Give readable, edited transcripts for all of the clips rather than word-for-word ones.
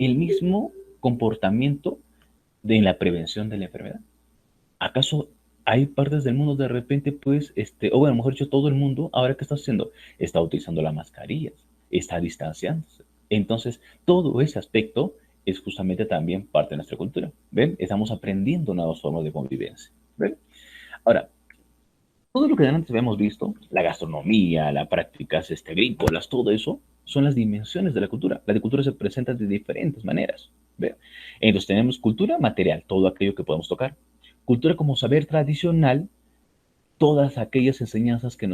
el mismo comportamiento de la prevención de la enfermedad. ¿Acaso hay partes del mundo de repente, pues, o bueno, mejor dicho, todo el mundo, ahora qué está haciendo? Está utilizando las mascarillas, está distanciándose. Entonces, todo ese aspecto es justamente también parte de nuestra cultura. ¿Ven? Estamos aprendiendo nuevas formas de convivencia. ¿Ven? Ahora, todo lo que antes habíamos visto, la gastronomía, las prácticas agrícolas, todo eso, son las dimensiones de la cultura. La cultura se presenta de diferentes maneras. ¿Ve? Entonces tenemos cultura material, todo aquello que podemos tocar. Cultura como saber tradicional, todas aquellas enseñanzas que,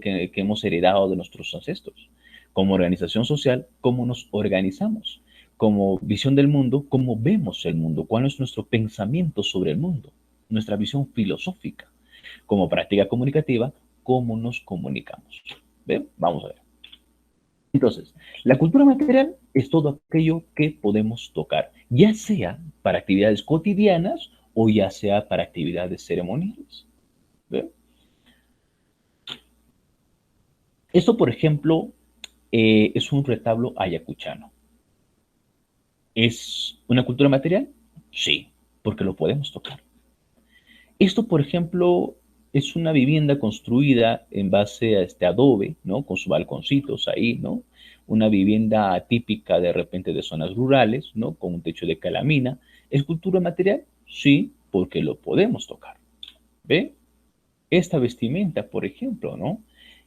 que hemos heredado de nuestros ancestros. Como organización social, cómo nos organizamos. Como visión del mundo, cómo vemos el mundo, cuál es nuestro pensamiento sobre el mundo, nuestra visión filosófica. Como práctica comunicativa, cómo nos comunicamos. ¿Ven? Vamos a ver. Entonces, la cultura material es todo aquello que podemos tocar, ya sea para actividades cotidianas o ya sea para actividades ceremoniales. ¿Ven? Esto, por ejemplo, es un retablo ayacuchano. ¿Es una cultura material? Sí, porque lo podemos tocar. Esto, por ejemplo, es una vivienda construida en base a este adobe, ¿no? Con sus balconcitos ahí, ¿no? Una vivienda típica de repente de zonas rurales, ¿no? Con un techo de calamina. ¿Es cultura material? Sí, porque lo podemos tocar. ¿Ve? Esta vestimenta, por ejemplo, ¿no?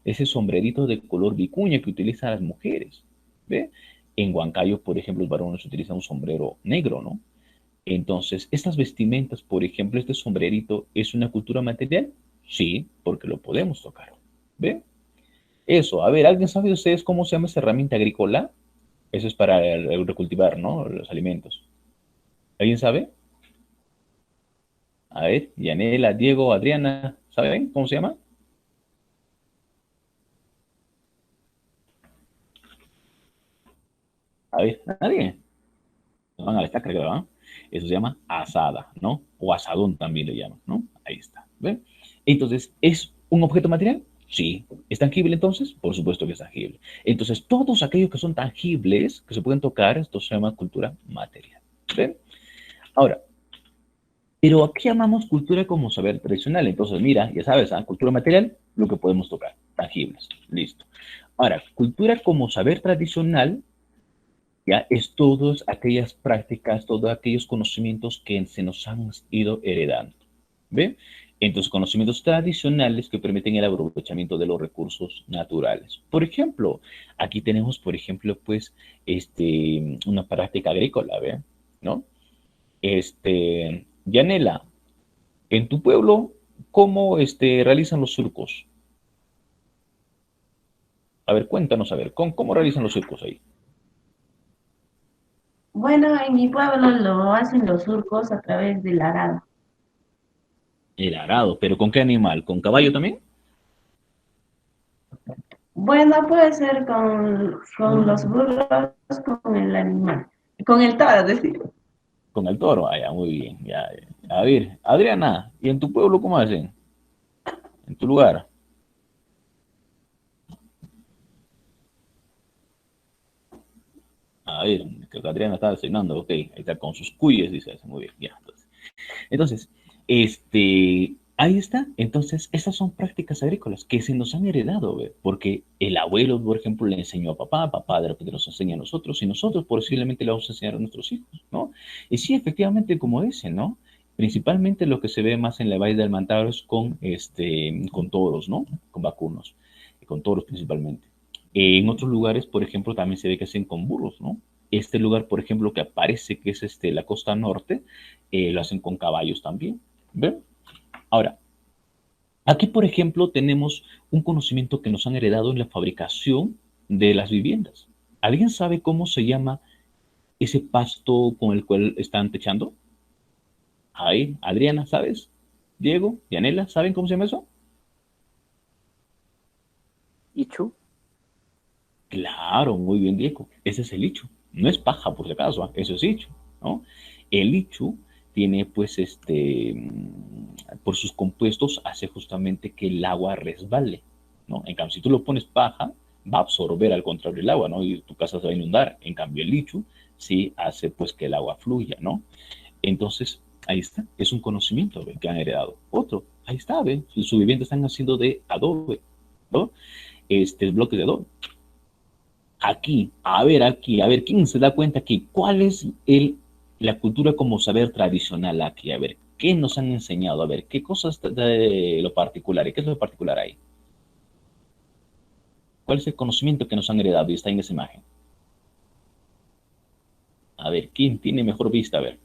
Ese sombrerito de color vicuña que utilizan las mujeres. ¿Ve? En Huancayo, por ejemplo, los varones utilizan un sombrero negro, ¿no? Entonces, estas vestimentas, por ejemplo, este sombrerito, ¿es una cultura material? Sí, porque lo podemos tocar. ¿Ve? Eso, a ver, ¿alguien sabe de ustedes cómo se llama esa herramienta agrícola? Eso es para el recultivar, ¿no? Los alimentos. ¿Alguien sabe? A ver, Yanela, Diego, Adriana, ¿saben cómo se llama? A ver, nadie. Van a la estaca, creo, ¿no? Eso se llama asada, ¿no? O asadón también le llaman, ¿no? Ahí está. ¿Ven? Entonces, ¿es un objeto material? Sí. ¿Es tangible entonces? Por supuesto que es tangible. Entonces, todos aquellos que son tangibles, que se pueden tocar, esto se llama cultura material. ¿Ven? Ahora, pero aquí llamamos cultura como saber tradicional. Entonces, mira, ya sabes, ¿ah? Cultura material, lo que podemos tocar, tangibles. Listo. Ahora, cultura como saber tradicional ya es todas aquellas prácticas, todos aquellos conocimientos que se nos han ido heredando. ¿Ve? Entonces, conocimientos tradicionales que permiten el aprovechamiento de los recursos naturales. Por ejemplo, aquí tenemos, por ejemplo, pues, una práctica agrícola, ¿ve? ¿No? Yanela, en tu pueblo, ¿cómo realizan los surcos? A ver, cuéntanos, a ver, ¿cómo realizan los surcos ahí? Bueno, en mi pueblo lo hacen los surcos a través del arado. El arado, pero ¿con qué animal? ¿Con caballo también? Bueno, puede ser con los burros, con el animal, con el toro, es decir. Con el toro, ah, ya, muy bien. Ya, ya. A ver, Adriana, ¿y en tu pueblo cómo hacen? En tu lugar. A ver, creo que Adriana está desayunando, ok. Ahí está con sus cuyes, dice, muy bien, ya. Entonces, ahí está. Entonces, esas son prácticas agrícolas que se nos han heredado, ¿ve? Porque el abuelo, por ejemplo, le enseñó a papá, papá de repente nos enseña a nosotros, y nosotros posiblemente le vamos a enseñar a nuestros hijos, ¿no? Y sí, efectivamente, como dicen, ¿no? Principalmente lo que se ve más en la Valle del Mantaro es con toros, ¿no? Con vacunos, con toros principalmente. En otros lugares, por ejemplo, también se ve que hacen con burros, ¿no? Este lugar, por ejemplo, que aparece que es la costa norte, lo hacen con caballos también. ¿Ven? Ahora, aquí, por ejemplo, tenemos un conocimiento que nos han heredado en la fabricación de las viviendas. ¿Alguien sabe cómo se llama ese pasto con el cual están techando? Ahí, Adriana, ¿sabes? Diego, Yanela, ¿saben cómo se llama eso? Ichu. Claro, muy bien, Diego. Ese es el licho. No es paja, por si acaso, ¿ah? Eso es licho, ¿no? El licho tiene, pues, por sus compuestos, hace justamente que el agua resbale, ¿no? En cambio, si tú lo pones paja, va a absorber al contrario el agua, ¿no? Y tu casa se va a inundar. En cambio, el lichu sí hace pues que el agua fluya, ¿no? Entonces, ahí está, es un conocimiento, ¿ve? Que han heredado. Otro, ahí está, ¿ve? Su vivienda están haciendo de adobe, ¿no? Bloque de adobe. Aquí, a ver, ¿quién se da cuenta aquí? ¿Cuál es la cultura como saber tradicional aquí? A ver, ¿qué nos han enseñado? A ver, ¿qué cosas de lo particular? ¿Y qué es lo particular ahí? ¿Cuál es el conocimiento que nos han heredado y está en esa imagen? A ver, ¿quién tiene mejor vista? A ver.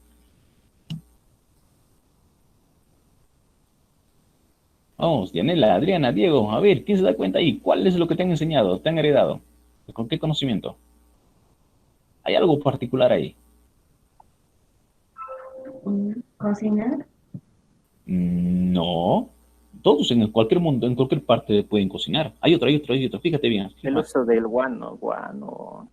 Vamos, Dianela, Adriana, Diego, a ver, ¿quién se da cuenta ahí? ¿Cuál es lo que te han enseñado, te han heredado? ¿Con qué conocimiento? ¿Hay algo particular ahí? Cocinar. No. Todos en cualquier mundo, en cualquier parte pueden cocinar. Hay otro. Fíjate bien. El uso del guano.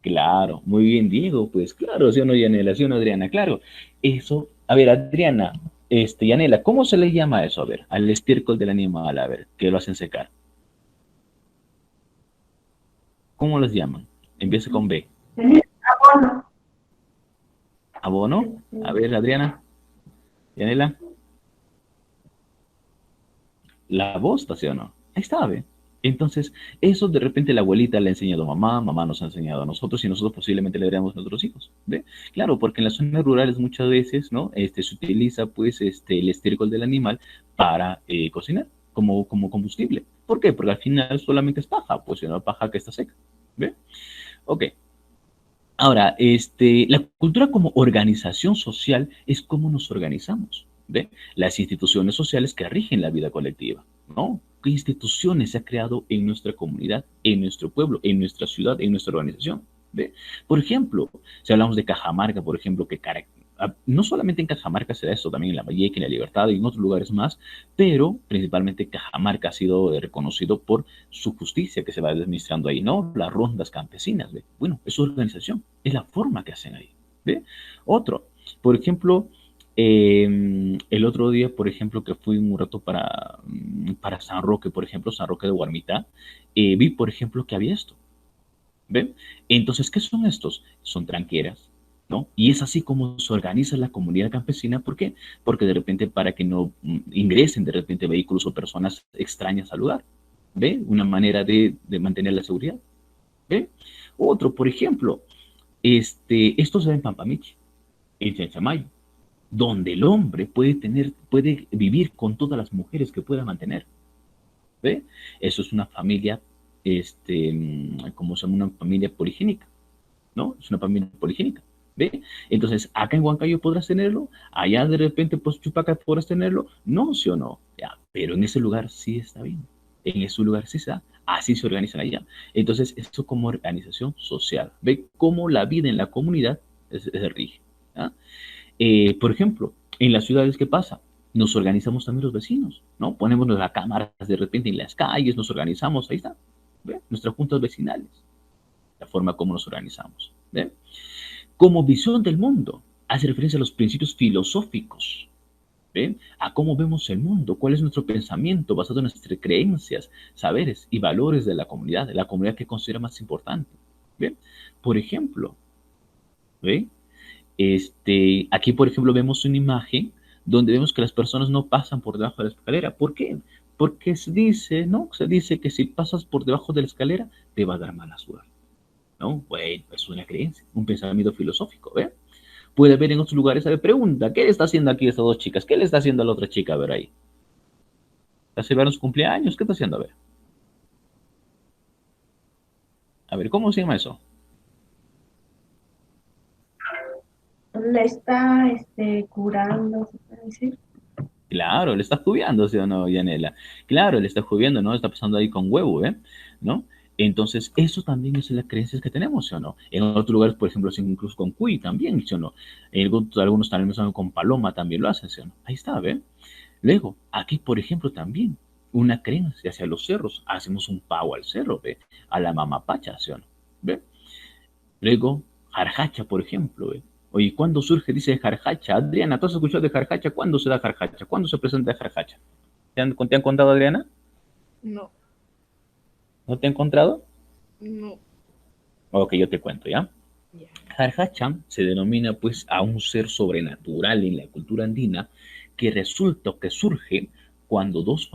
Claro, muy bien, Diego. Pues claro, sí o no, Yanela, sí o no, Adriana, claro. Eso, a ver, Adriana, Yanela, ¿cómo se le llama eso? A ver, al estiércol del animal, a ver, que lo hacen secar. ¿Cómo los llaman? Empieza con B. Abono. ¿Abono? A ver, Adriana, Yanela. La bosta, ¿sí o no? Ahí está, ¿ve? Entonces, eso de repente la abuelita le ha enseñado a mamá, mamá nos ha enseñado a nosotros y nosotros posiblemente le daremos a nuestros hijos, ¿ve? Claro, porque en las zonas rurales muchas veces, ¿no? Se utiliza, pues, el estiércol del animal para cocinar como combustible. ¿Por qué? Porque al final solamente es paja, pues, si no paja que está seca, ¿ve? Ok. Ahora, la cultura como organización social es cómo nos organizamos, ¿ve? Las instituciones sociales que rigen la vida colectiva, ¿no? ¿Qué instituciones se ha creado en nuestra comunidad, en nuestro pueblo, en nuestra ciudad, en nuestra organización? ¿Ve? Por ejemplo, si hablamos de Cajamarca, por ejemplo, no solamente en Cajamarca se da esto, también en La Valleca, en La Libertad y en otros lugares más, pero principalmente Cajamarca ha sido reconocido por su justicia que se va administrando ahí, ¿no? Las rondas campesinas, ¿ve? Bueno, es su organización, es la forma que hacen ahí, ¿ve? Otro, por ejemplo, el otro día, por ejemplo, que fui un rato para San Roque, por ejemplo, San Roque de Guarmita, vi, por ejemplo, que había esto, ¿ve? Entonces, ¿qué son estos? Son tranqueras, ¿no? Y es así como se organiza la comunidad campesina. ¿Por qué? Porque de repente para que no ingresen de repente vehículos o personas extrañas al lugar, ¿ve? Una manera de mantener la seguridad, ¿ve? Otro, por ejemplo, esto se ve en Pampamichi, en Chanchamayo, donde el hombre puede vivir con todas las mujeres que pueda mantener, ¿ve? Eso es una familia, como se llama, una familia poligénica, ¿no? Es una familia poligénica, ¿ve? Entonces, acá en Huancayo podrás tenerlo, allá de repente, pues Chupaca podrás tenerlo, no, sí o no, ya, pero en ese lugar sí está bien, en ese lugar sí está, así se organizan allá. Entonces, esto como organización social, ¿ve? Cómo la vida en la comunidad se rige, ¿ah? Por ejemplo, en las ciudades, ¿qué pasa? Nos organizamos también los vecinos, ¿no? Ponemos las cámaras de repente en las calles, nos organizamos, ahí está, ¿ve? Nuestras juntas vecinales, la forma como nos organizamos, ¿ve? Como visión del mundo, hace referencia a los principios filosóficos, ¿ve? A cómo vemos el mundo, cuál es nuestro pensamiento basado en nuestras creencias, saberes y valores de la comunidad que considera más importante, ¿ve? Por ejemplo, ¿ve? Aquí, por ejemplo, vemos una imagen donde vemos que las personas no pasan por debajo de la escalera. ¿Por qué? Porque se dice, ¿no? Se dice que si pasas por debajo de la escalera, te va a dar mala suerte, ¿no? Bueno, es una creencia, un pensamiento filosófico, ¿ve? Puede haber en otros lugares, a ver, pregunta, ¿qué le está haciendo aquí a estas dos chicas? ¿Qué le está haciendo a la otra chica? A ver ahí. ¿Está celebrando su cumpleaños? ¿Qué está haciendo? A ver. A ver, ¿cómo se llama eso? Le está curando, se puede decir. Claro, le está jubiando, ¿sí o no, Yanela? Claro, le está jubiando, ¿no? Está pasando ahí con huevo, ¿eh? ¿No? Entonces, eso también es las creencias que tenemos, ¿sí o no? En otros lugares, por ejemplo, incluso con cuy también, ¿sí o no? Algunos también con paloma también lo hacen, ¿sí o no? Ahí está, ¿ve? Luego, aquí, por ejemplo, también una creencia hacia los cerros. Hacemos un pavo al cerro, ¿ve? A la mamapacha, ¿sí o no? ¿Ve? Luego, jarjacha, por ejemplo, ¿ve? Oye, ¿cuándo surge, dice jarjacha? Adriana, ¿tú has escuchado de jarjacha? ¿Cuándo se da jarjacha? ¿Cuándo se presenta jarjacha? ¿Te han contado, Adriana? No. ¿No te han contado? No. Ok, yo te cuento, ¿ya? Ya. Jarhacha se denomina pues a un ser sobrenatural en la cultura andina que resulta o que surge cuando dos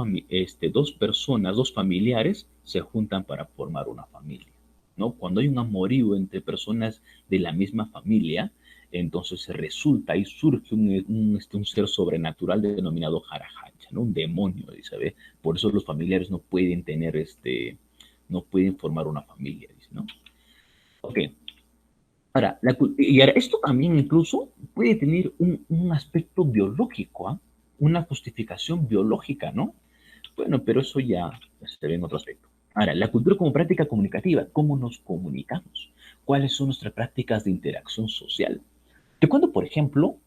personas, dos familiares se juntan para formar una familia, ¿no? Cuando hay un amorío entre personas de la misma familia, entonces resulta y surge un ser sobrenatural denominado Jarahacha, ¿no? Un demonio, dice, ¿ve? Por eso los familiares no pueden tener no pueden formar una familia, dice, ¿no? Ok, ahora, y ahora, esto también incluso puede tener un aspecto biológico, ¿ah? Una justificación biológica, ¿no? Bueno, pero eso ya se ve en otro aspecto. Ahora, la cultura como práctica comunicativa, ¿cómo nos comunicamos? ¿Cuáles son nuestras prácticas de interacción social? Te cuento, por ejemplo,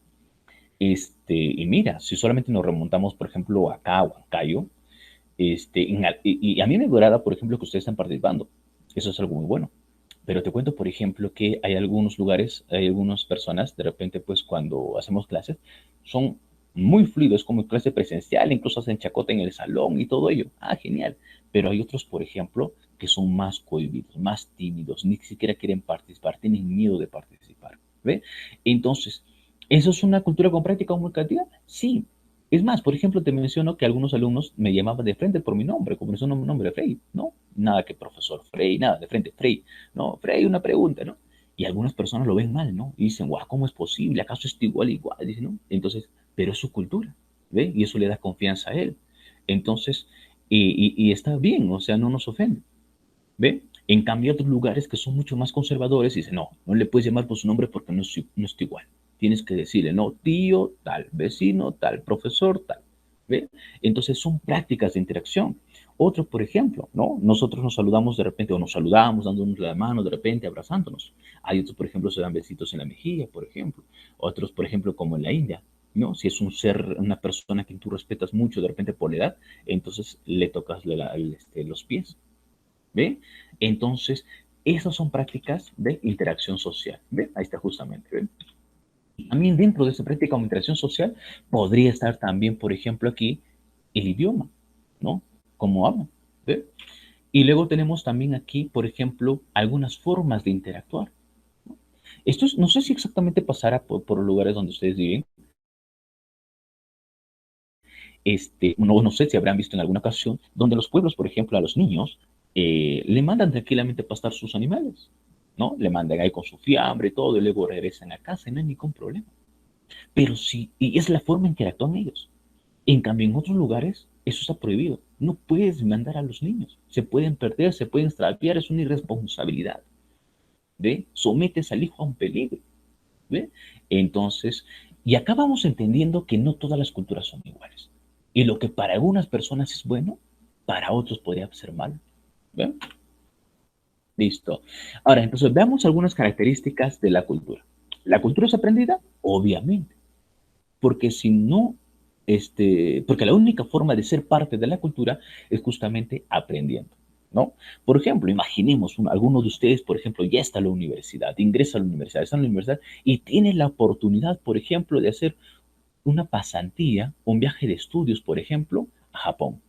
y mira, si solamente nos remontamos, por ejemplo, acá a Huancayo, y a mí me agrada, por ejemplo, que ustedes están participando. Eso es algo muy bueno. Pero te cuento, por ejemplo, que hay algunos lugares, hay algunas personas, de repente, pues cuando hacemos clases, son muy fluidos, como clase presencial, incluso hacen chacota en el salón y todo ello. Ah, genial. Pero hay otros, por ejemplo, que son más cohibidos, más tímidos, ni siquiera quieren participar, tienen miedo de participar. ¿Ve? Entonces, ¿eso es una cultura con práctica comunicativa? Sí, es más, por ejemplo, te menciono que algunos alumnos me llamaban de frente por mi nombre, como es un nombre Frey, ¿no? Nada que profesor Frey, nada, de frente, Frey, ¿no? Frey, una pregunta, ¿no? Y algunas personas lo ven mal, ¿no? Y dicen, guau, ¿cómo es posible? ¿Acaso es igual, igual? Dicen, ¿no? Entonces, pero es su cultura, ¿ve? Y eso le da confianza a él. Entonces, y está bien, o sea, no nos ofende, ¿ve? En cambio, hay otros lugares que son mucho más conservadores y dicen, no, no le puedes llamar por su nombre porque no es igual. Tienes que decirle, no, tío, tal, vecino, tal, profesor, tal. ¿Ve? Entonces son prácticas de interacción. Otros, por ejemplo, ¿no? Nosotros nos saludamos de repente o nos saludamos dándonos la mano de repente, abrazándonos. Hay otros, por ejemplo, se dan besitos en la mejilla, por ejemplo. Otros, por ejemplo, como en la India, ¿no? Si es un ser, una persona que tú respetas mucho de repente por la edad, entonces le tocas los pies. ¿Ve? Entonces, esas son prácticas de interacción social. ¿Ve? Ahí está justamente. ¿Ve? También dentro de esa práctica de interacción social podría estar también, por ejemplo, aquí el idioma, ¿no? Cómo hablan. ¿Ve? Y luego tenemos también aquí, por ejemplo, algunas formas de interactuar. ¿No? Esto es, no sé si exactamente pasará por los lugares donde ustedes viven. No sé si habrán visto en alguna ocasión, donde los pueblos, por ejemplo, a los niños, le mandan tranquilamente pastar sus animales, ¿no? Le mandan ahí con su fiambre y todo, y luego regresan a casa y no hay ningún problema. Pero sí, y es la forma en que actúan ellos. En cambio, en otros lugares, eso está prohibido. No puedes mandar a los niños. Se pueden perder, se pueden extraviar, es una irresponsabilidad. ¿Ve? Sometes al hijo a un peligro. ¿Ve? Entonces, y acá vamos entendiendo que no todas las culturas son iguales. Y lo que para algunas personas es bueno, para otros podría ser malo. ¿Ve? Listo. Ahora, entonces veamos algunas características de la cultura. ¿La cultura es aprendida? Obviamente. Porque si no, porque la única forma de ser parte de la cultura es justamente aprendiendo. ¿No? Por ejemplo, imaginemos, alguno de ustedes, por ejemplo, ya está en la universidad, ingresa a la universidad, está en la universidad y tiene la oportunidad, por ejemplo, de hacer una pasantía, un viaje de estudios, por ejemplo, a Japón,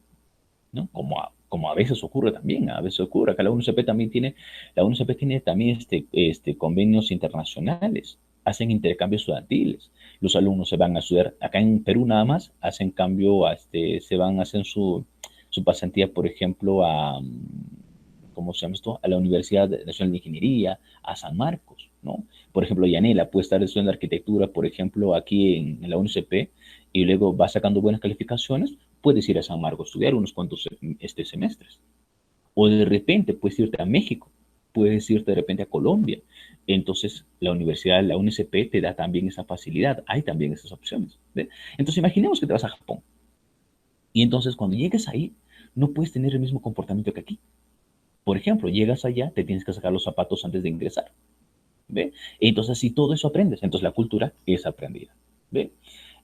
¿no? Como a veces ocurre también, a veces ocurre. Acá la UNCP tiene también convenios internacionales, hacen intercambios estudiantiles. Los alumnos se van a estudiar, acá en Perú nada más, hacen cambio, se van a hacer su pasantía, por ejemplo, ¿cómo se llama esto? A la Universidad Nacional de Ingeniería, a San Marcos, ¿no? Por ejemplo, Yanela puede estar estudiando arquitectura, por ejemplo, aquí en la UNCP, y luego va sacando buenas calificaciones, puedes ir a San Marcos a estudiar unos cuantos semestres. O de repente puedes irte a México, puedes irte de repente a Colombia. Entonces, la universidad, la UNCP te da también esa facilidad, hay también esas opciones. ¿Ve? Entonces, imaginemos que te vas a Japón. Y entonces, cuando llegues ahí, no puedes tener el mismo comportamiento que aquí. Por ejemplo, llegas allá, te tienes que sacar los zapatos antes de ingresar. ¿Ve? Entonces, si todo eso aprendes, entonces la cultura es aprendida. ¿Ve?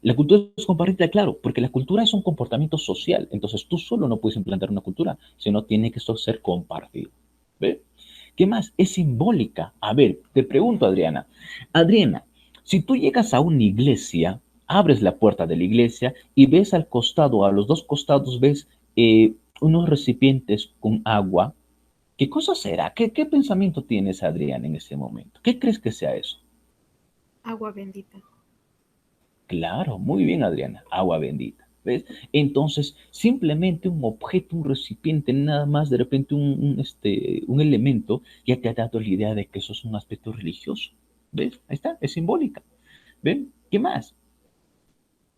La cultura es compartida, claro, porque la cultura es un comportamiento social. Entonces, tú solo no puedes implantar una cultura, sino tiene que ser compartido. ¿Ve? ¿Qué más? Es simbólica. A ver, te pregunto, Adriana. Adriana, si tú llegas a una iglesia, abres la puerta de la iglesia y ves al costado, a los dos costados, ves unos recipientes con agua. ¿Qué cosa será? ¿Qué pensamiento tienes, Adrián, en este momento? ¿Qué crees que sea eso? Agua bendita. Claro, muy bien, Adriana. Agua bendita. ¿Ves? Entonces, simplemente un objeto, un recipiente, nada más, de repente un elemento, ya te ha dado la idea de que eso es un aspecto religioso. ¿Ves? Ahí está, es simbólica. ¿Ven? ¿Qué más?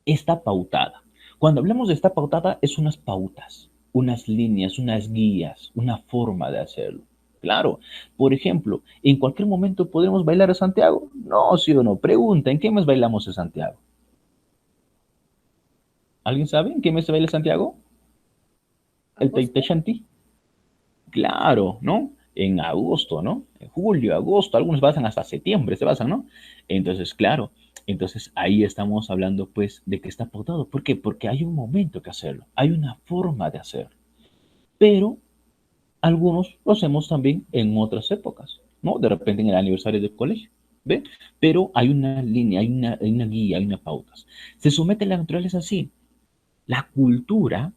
Está pautada. Cuando hablamos de está pautada, es unas pautas, unas líneas, unas guías, una forma de hacerlo. Claro, por ejemplo, ¿en cualquier momento podemos bailar a Santiago? No, sí o no. Pregunta, ¿en qué mes bailamos a Santiago? ¿Alguien sabe en qué mes se baila Santiago? El Agosto. Taita Shanti. Claro, ¿no? En agosto, ¿no? En julio, agosto, algunos basan hasta septiembre, se basan, ¿no? Entonces, claro, entonces ahí estamos hablando pues de que está pautado. ¿Por qué? Porque hay un momento que hacerlo, hay una forma de hacerlo. Pero algunos lo hacemos también en otras épocas, ¿no? De repente en el aniversario del colegio, ¿ve? Pero hay una línea, hay una guía, hay una pautas. Se somete a la naturaleza así. La cultura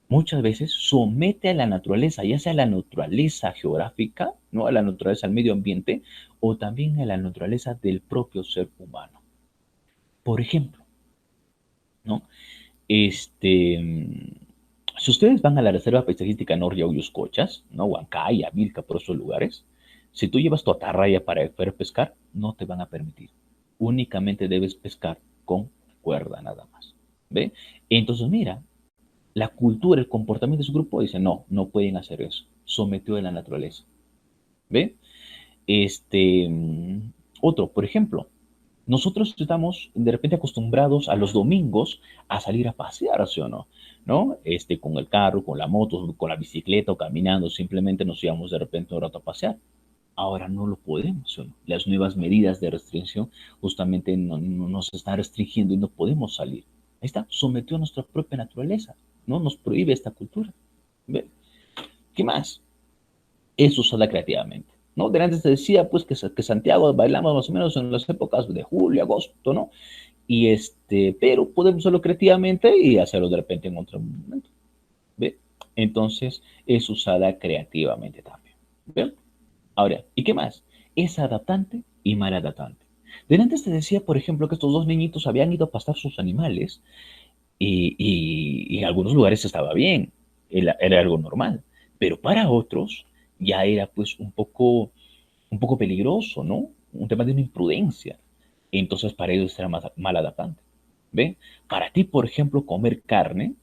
muchas veces somete a la naturaleza, ya sea a la naturaleza geográfica, ¿no? A la naturaleza del medio ambiente, o también a la naturaleza del propio ser humano. Por ejemplo, ¿no? Si ustedes van a la Reserva Paisajística Norte Cochas, ¿no? Huancaya, Vilca, por esos lugares, si tú llevas tu atarraya para poder pescar, no te van a permitir. Únicamente debes pescar con cuerda nada más. ¿Ve? Entonces, mira, la cultura, el comportamiento de su grupo dice, no, no pueden hacer eso. Sometió a la naturaleza. ¿Ve? Este, mm, Otro, por ejemplo, nosotros estamos de repente acostumbrados a los domingos a salir a pasear, ¿sí o no? ¿No? Con el carro, con la moto, con la bicicleta o caminando, simplemente nos íbamos de repente un rato a pasear. Ahora no lo podemos, ¿sí o no? Las nuevas medidas de restricción justamente nos están restringiendo y no podemos salir. Ahí está, sometió a nuestra propia naturaleza, ¿no? Nos prohíbe esta cultura. ¿Ve? ¿Qué más? Es usada creativamente. ¿No? De antes te decía pues que Santiago bailamos más o menos en las épocas de julio, agosto, ¿no? Pero podemos hacerlo creativamente y hacerlo de repente en otro momento. ¿Ve? Entonces es usada creativamente también. ¿Ve? Ahora, ¿y qué más? Es adaptante y mal adaptante. De antes te decía, por ejemplo, que estos dos niñitos habían ido a pastar sus animales y en algunos lugares estaba bien, era algo normal, pero para otros ya era pues un poco peligroso, ¿no? Un tema de una imprudencia. Entonces para ellos era más, mal adaptante. ¿Ve? Para ti, por ejemplo, comer carne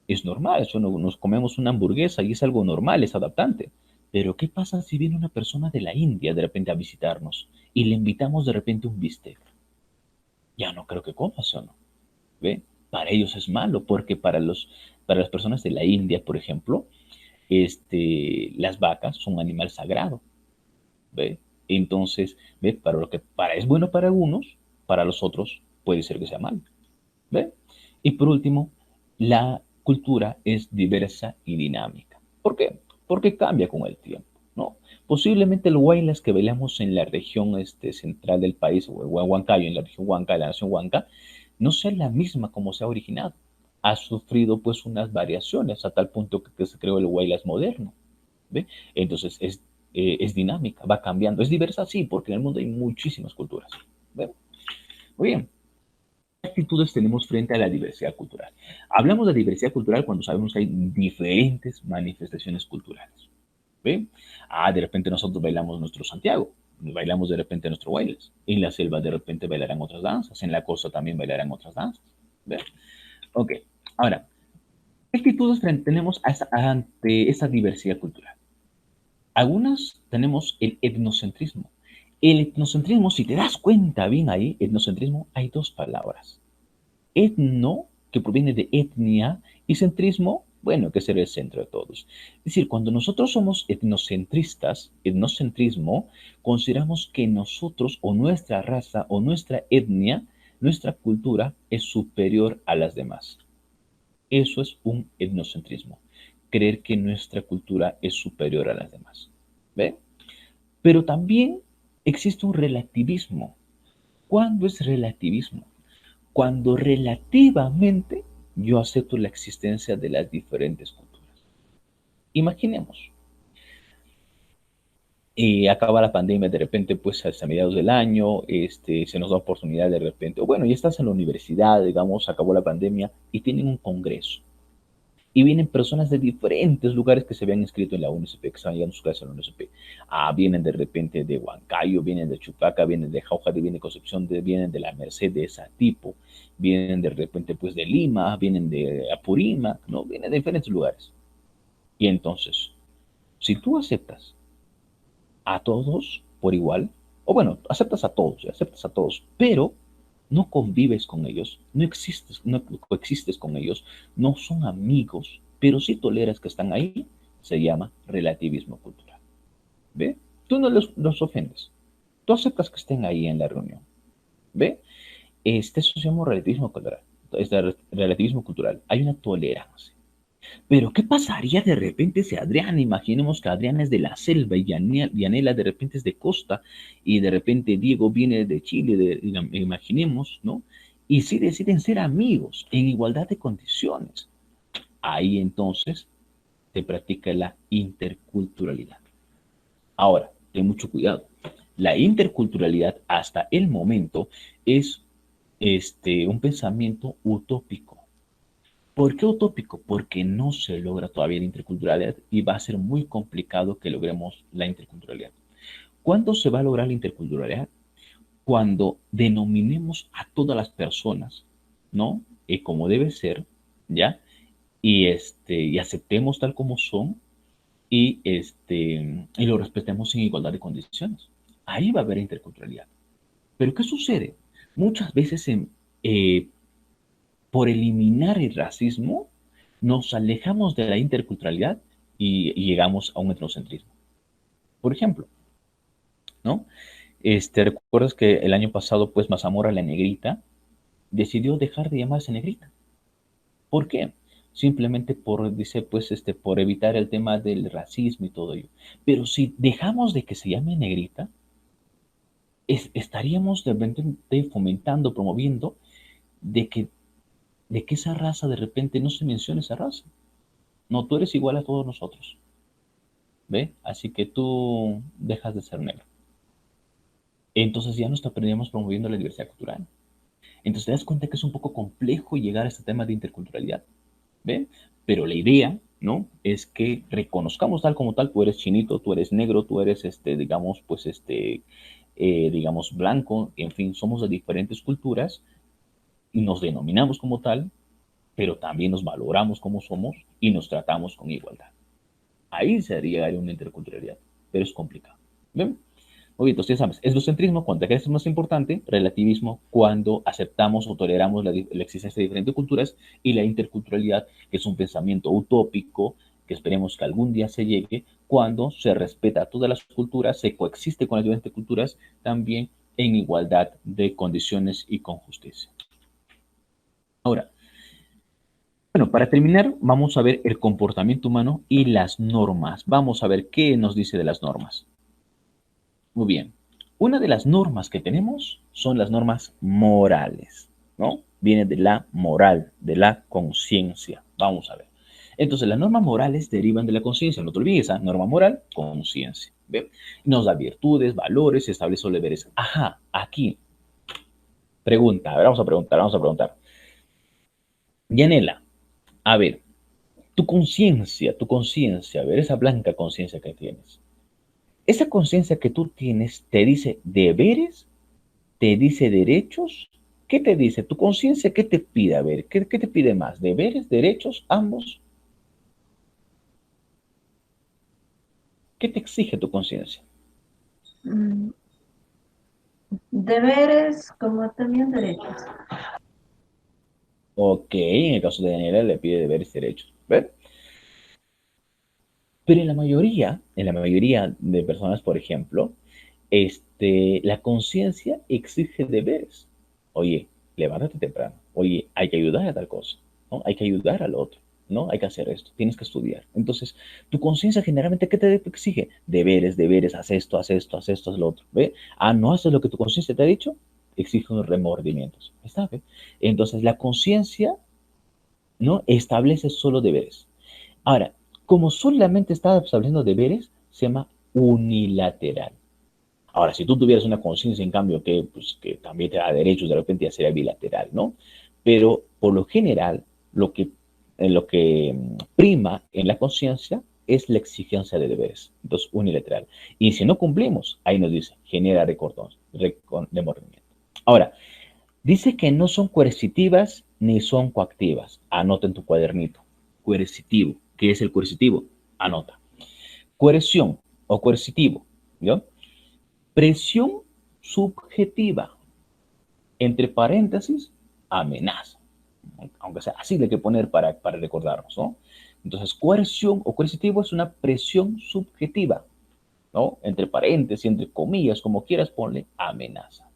es normal, eso nos comemos una hamburguesa y es algo normal, es adaptante. Pero ¿qué pasa si viene una persona de la India de repente a visitarnos y le invitamos de repente un bistec? Ya no creo que comas o no. ¿Ve? Para ellos es malo, porque para las personas de la India, por ejemplo, las vacas son un animal sagrado. ¿Ve? Entonces, ¿ve? Para lo que es bueno para algunos, para los otros puede ser que sea malo. ¿Ve? Y por último, la cultura es diversa y dinámica. ¿Por qué? Porque cambia con el tiempo, ¿no? Posiblemente el huaylas que bailamos en la región central del país, o el Huancayo, en la región Huanca, de la nación Huanca, no sea la misma como se ha originado. Ha sufrido pues unas variaciones a tal punto que se creó el huaylas moderno. ¿Ve? Entonces es dinámica, va cambiando. Es diversa, sí, porque en el mundo hay muchísimas culturas. ¿Ve? Muy bien. ¿Qué actitudes tenemos frente a la diversidad cultural? Hablamos de diversidad cultural cuando sabemos que hay diferentes manifestaciones culturales. ¿Ve? De repente nosotros bailamos nuestro Santiago, bailamos de repente nuestro bailes. En la selva de repente bailarán otras danzas, en la costa también bailarán otras danzas. ¿Ve? Ok, ahora, ¿qué actitudes tenemos ante esta diversidad cultural? Algunas tenemos el etnocentrismo. El etnocentrismo, si te das cuenta bien ahí, etnocentrismo, hay dos palabras. Etno, que proviene de etnia, y centrismo, bueno, que ser el centro de todos. Es decir, cuando nosotros somos etnocentristas, etnocentrismo, consideramos que nosotros o nuestra raza o nuestra etnia, nuestra cultura es superior a las demás. Eso es un etnocentrismo, creer que nuestra cultura es superior a las demás. ¿Ve? Pero también existe un relativismo. ¿Cuándo es relativismo? Cuando relativamente yo acepto la existencia de las diferentes culturas. Imaginemos, Y acaba la pandemia de repente, pues hasta mediados del año, se nos da oportunidad de repente, o bueno, ya estás en la universidad, digamos, acabó la pandemia y tienen un congreso. Y vienen personas de diferentes lugares que se habían inscrito en la UNSP, que estaban llegando a su clase a la UNSP. Vienen de repente de Huancayo, vienen de Chupaca, vienen de Jauja, vienen de Concepción, vienen de la Merced de Satipo, vienen de repente pues de Lima, vienen de Apurímac, ¿no? Vienen de diferentes lugares. Y entonces, si tú a todos por igual, o bueno, aceptas a todos, pero no convives con ellos, no coexistes con ellos, no son amigos, pero sí toleras que están ahí, se llama relativismo cultural. ¿Ve? Tú no los ofendes, tú aceptas que estén ahí en la reunión. ¿Ve? Eso se llama relativismo cultural. Relativismo cultural. Hay una tolerancia. Pero, ¿qué pasaría de repente si Adriana, imaginemos que Adriana es de la selva y Yanela de repente es de costa y de repente Diego viene de Chile, imaginemos, ¿no? Y si deciden ser amigos en igualdad de condiciones, ahí entonces se practica la interculturalidad. Ahora, ten mucho cuidado. La interculturalidad hasta el momento es un pensamiento utópico. ¿Por qué utópico? Porque no se logra todavía la interculturalidad y va a ser muy complicado que logremos la interculturalidad. ¿Cuándo se va a lograr la interculturalidad? Cuando denominemos a todas las personas, ¿no? Como debe ser, ¿ya? Y aceptemos tal como son y lo respetemos en igualdad de condiciones. Ahí va a haber interculturalidad. Pero ¿qué sucede? Muchas veces eh, por eliminar el racismo, nos alejamos de la interculturalidad y llegamos a un etnocentrismo. Por ejemplo, ¿no? ¿Recuerdas que el año pasado, pues, Mazamora la Negrita decidió dejar de llamarse Negrita? ¿Por qué? Simplemente dice, pues, por evitar el tema del racismo y todo ello. Pero si dejamos de que se llame Negrita, estaríamos de repente fomentando, promoviendo de que esa raza de repente no se mencione esa raza. No, tú eres igual a todos nosotros. ¿Ve? Así que tú dejas de ser negro. Entonces ya no estaríamos promoviendo la diversidad cultural. Entonces te das cuenta que es un poco complejo llegar a este tema de interculturalidad. ¿Ve? Pero la idea, ¿no? Es que reconozcamos tal como tal, tú eres chinito, tú eres negro, tú eres, digamos, pues, digamos, blanco, en fin, somos de diferentes culturas y nos denominamos como tal, pero también nos valoramos como somos y nos tratamos con igualdad. Ahí sería una interculturalidad, pero es complicado. ¿Ven? Muy bien, entonces ya sabes, etnocentrismo cuando es más importante, relativismo cuando aceptamos o toleramos la existencia de diferentes culturas y la interculturalidad, que es un pensamiento utópico que esperemos que algún día se llegue cuando se respeta a todas las culturas, se coexiste con las diferentes culturas también en igualdad de condiciones y con justicia. Ahora, bueno, para terminar, vamos a ver el comportamiento humano y las normas. Vamos a ver qué nos dice de las normas. Muy bien. Una de las normas que tenemos son las normas morales, ¿no? Viene de la moral, de la conciencia. Vamos a ver. Entonces, las normas morales derivan de la conciencia. No te olvides, esa norma moral, conciencia. ¿Ve? Nos da virtudes, valores, establece deberes. Ajá, aquí. Pregunta, a ver, vamos a preguntar. Yanela, a ver, tu conciencia, a ver, esa blanca conciencia que tienes. Esa conciencia que tú tienes te dice deberes, te dice derechos. ¿Qué te dice? Tu conciencia, ¿qué te pide? A ver, ¿qué te pide más? ¿Deberes, derechos, ambos? ¿Qué te exige tu conciencia? Deberes como también derechos. Ok, en el caso de Daniela le pide deberes y derechos. ¿Ven? Pero en la mayoría de personas, por ejemplo, la conciencia exige deberes. Oye, levántate temprano. Oye, hay que ayudar a tal cosa, ¿no? Hay que ayudar al otro, ¿no? Hay que hacer esto, tienes que estudiar. Entonces, tu conciencia generalmente, ¿qué te exige? Deberes, haz esto, haz esto, haz esto, haz lo otro, ¿ve? No haces lo que tu conciencia te ha dicho, exige unos remordimientos, ¿está bien? Entonces, la conciencia, ¿no? Establece solo deberes. Ahora, como solamente está estableciendo deberes, se llama unilateral. Ahora, si tú tuvieras una conciencia, en cambio, pues, que también te da derechos, de repente ya sería bilateral, ¿no? Pero, por lo general, lo que prima en la conciencia es la exigencia de deberes. Entonces, unilateral. Y si no cumplimos, ahí nos dice, genera remordimiento. Ahora, dice que no son coercitivas ni son coactivas. Anota en tu cuadernito. Coercitivo. ¿Qué es el coercitivo? Anota. Coerción o coercitivo, ¿no? Presión subjetiva, entre paréntesis, amenaza. Aunque sea así, le hay que poner para recordarnos, ¿no? Entonces, coerción o coercitivo es una presión subjetiva, ¿no? Entre paréntesis, entre comillas, como quieras, ponle amenaza.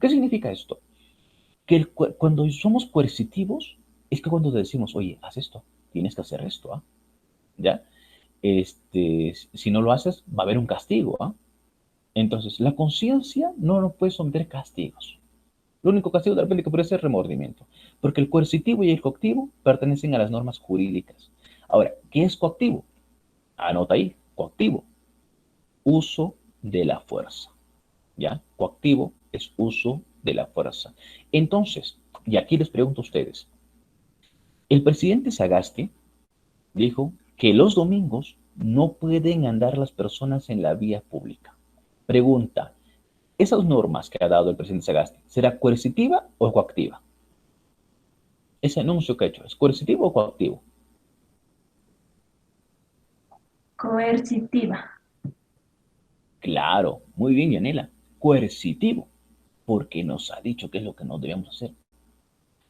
¿Qué significa esto? Que cuando somos coercitivos, es que cuando decimos, oye, haz esto, tienes que hacer esto, ¿ah? ¿Ya? Si no lo haces, va a haber un castigo, ¿ah? Entonces, la conciencia no nos puede someter castigos. Lo único castigo de repente que puede ser remordimiento, porque el coercitivo y el coactivo pertenecen a las normas jurídicas. Ahora, ¿qué es coactivo? Anota ahí, coactivo, uso de la fuerza. ¿Ya? Coactivo es uso de la fuerza. Entonces, y aquí les pregunto a ustedes, el presidente Sagasti dijo que los domingos no pueden andar las personas en la vía pública. Pregunta, ¿esas normas que ha dado el presidente Sagasti será coercitiva o coactiva? Ese anuncio que ha hecho, ¿es coercitivo o coactivo? Coercitiva. Claro, muy bien, Yanela. Coercitivo, porque nos ha dicho qué es lo que no debemos hacer.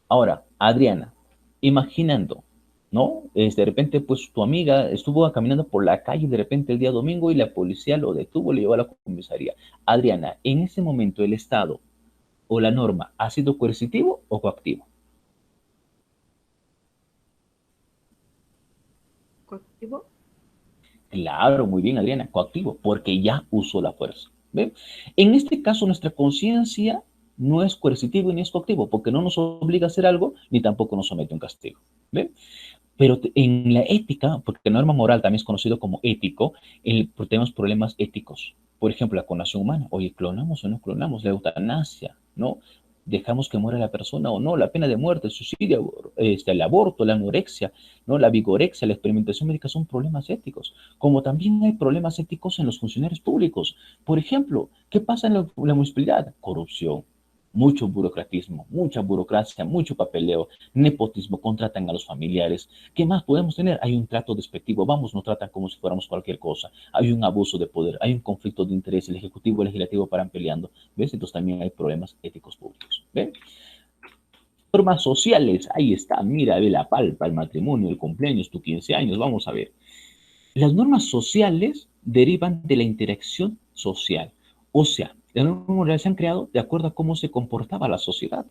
Ahora, Adriana, imaginando, ¿no? De repente, pues tu amiga estuvo caminando por la calle de repente el día domingo y la policía lo detuvo, le llevó a la comisaría. Adriana, en ese momento el Estado o la norma ha sido coercitivo o coactivo. Coactivo. Claro, muy bien, Adriana, coactivo, porque ya usó la fuerza. ¿Ve? En este caso, nuestra conciencia no es coercitivo ni es coactivo, porque no nos obliga a hacer algo, ni tampoco nos somete a un castigo. ¿Ve? Pero en la ética, porque norma moral también es conocido como ético, tenemos problemas éticos. Por ejemplo, la clonación humana. Oye, ¿clonamos o no clonamos? La eutanasia, ¿no? ¿Dejamos que muera la persona o no? La pena de muerte, el suicidio, el aborto, la anorexia, ¿no? La vigorexia, la experimentación médica son problemas éticos. Como también hay problemas éticos en los funcionarios públicos. Por ejemplo, ¿qué pasa en la municipalidad? Corrupción, mucho burocratismo, mucha burocracia, mucho papeleo, nepotismo, contratan a los familiares. ¿Qué más podemos tener? Hay un trato despectivo, vamos, nos tratan como si fuéramos cualquier cosa. Hay un abuso de poder, hay un conflicto de interés, el ejecutivo y el legislativo paran peleando. ¿Ves? Entonces también hay problemas éticos públicos. ¿Ven? Normas sociales, ahí está, mira, ve la palpa, el matrimonio, el cumpleaños, tus 15 años, vamos a ver. Las normas sociales derivan de la interacción social. O sea, las normas morales se han creado de acuerdo a cómo se comportaba la sociedad.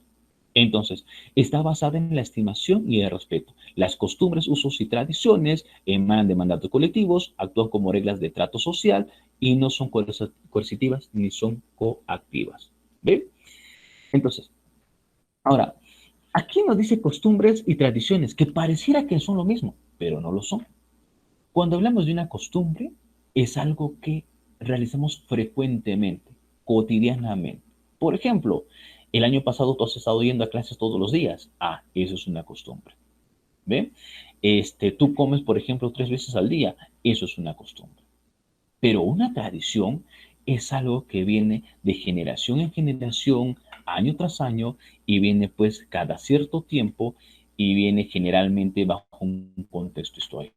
Entonces, está basada en la estimación y el respeto. Las costumbres, usos y tradiciones emanan de mandatos colectivos, actúan como reglas de trato social y no son coercitivas ni son coactivas. ¿Ve? Entonces, ahora, aquí nos dice costumbres y tradiciones que pareciera que son lo mismo, pero no lo son. Cuando hablamos de una costumbre, es algo que realizamos frecuentemente, cotidianamente. Por ejemplo, el año pasado tú has estado yendo a clases todos los días. Ah, eso es una costumbre. ¿Ve? Tú comes, por ejemplo, 3 veces al día. Eso es una costumbre. Pero una tradición es algo que viene de generación en generación, año tras año, y viene pues cada cierto tiempo y viene generalmente bajo un contexto histórico.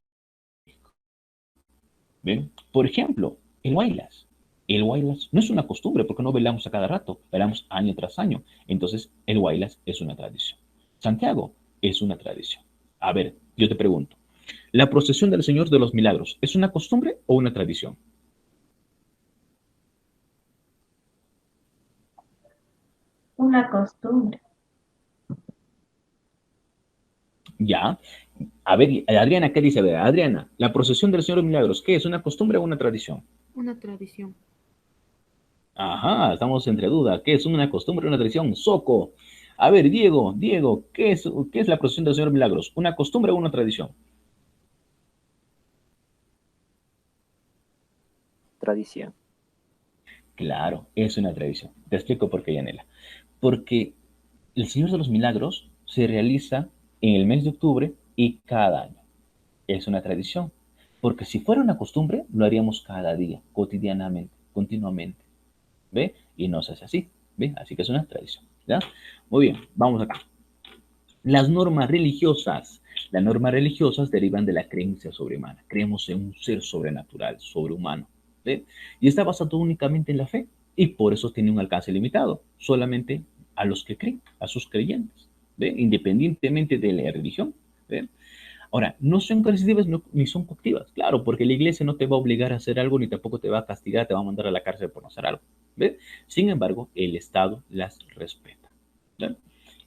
¿Ven? Por ejemplo, el Huaylas. El Huaylas no es una costumbre porque no velamos a cada rato, velamos año tras año. Entonces, el Huaylas es una tradición. Santiago es una tradición. A ver, yo te pregunto, ¿la procesión del Señor de los Milagros es una costumbre o una tradición? Una costumbre. Ya. A ver, Adriana, ¿qué dice? A ver, Adriana, ¿la procesión del Señor de los Milagros, qué es? ¿Una costumbre o una tradición? Una tradición. Ajá, estamos entre duda. ¿Qué es una costumbre o una tradición? Soco. A ver, Diego, ¿qué es la procesión del Señor de los Milagros? ¿Una costumbre o una tradición? tradición. Claro, es una tradición. Te explico por qué, Yanela. Porque el Señor de los Milagros se realiza en el mes de octubre y cada año. Es una tradición. Porque si fuera una costumbre, lo haríamos cada día, cotidianamente, continuamente. ¿Ve? Y no se hace así. ¿Ve? Así que es una tradición. ¿Ya? Muy bien, vamos acá. Las normas religiosas. Las normas religiosas derivan de la creencia sobrehumana. Creemos en un ser sobrenatural, sobrehumano. ¿Ve? Y está basado únicamente en la fe. Y por eso tiene un alcance limitado. Solamente a los que creen, a sus creyentes. ¿Ve? Independientemente de la religión. ¿Ve? Ahora, no son coercitivas ni son coactivas. Claro, porque la iglesia no te va a obligar a hacer algo ni tampoco te va a castigar, te va a mandar a la cárcel por no hacer algo. ¿Ve? Sin embargo, el Estado las respeta. ¿Ve?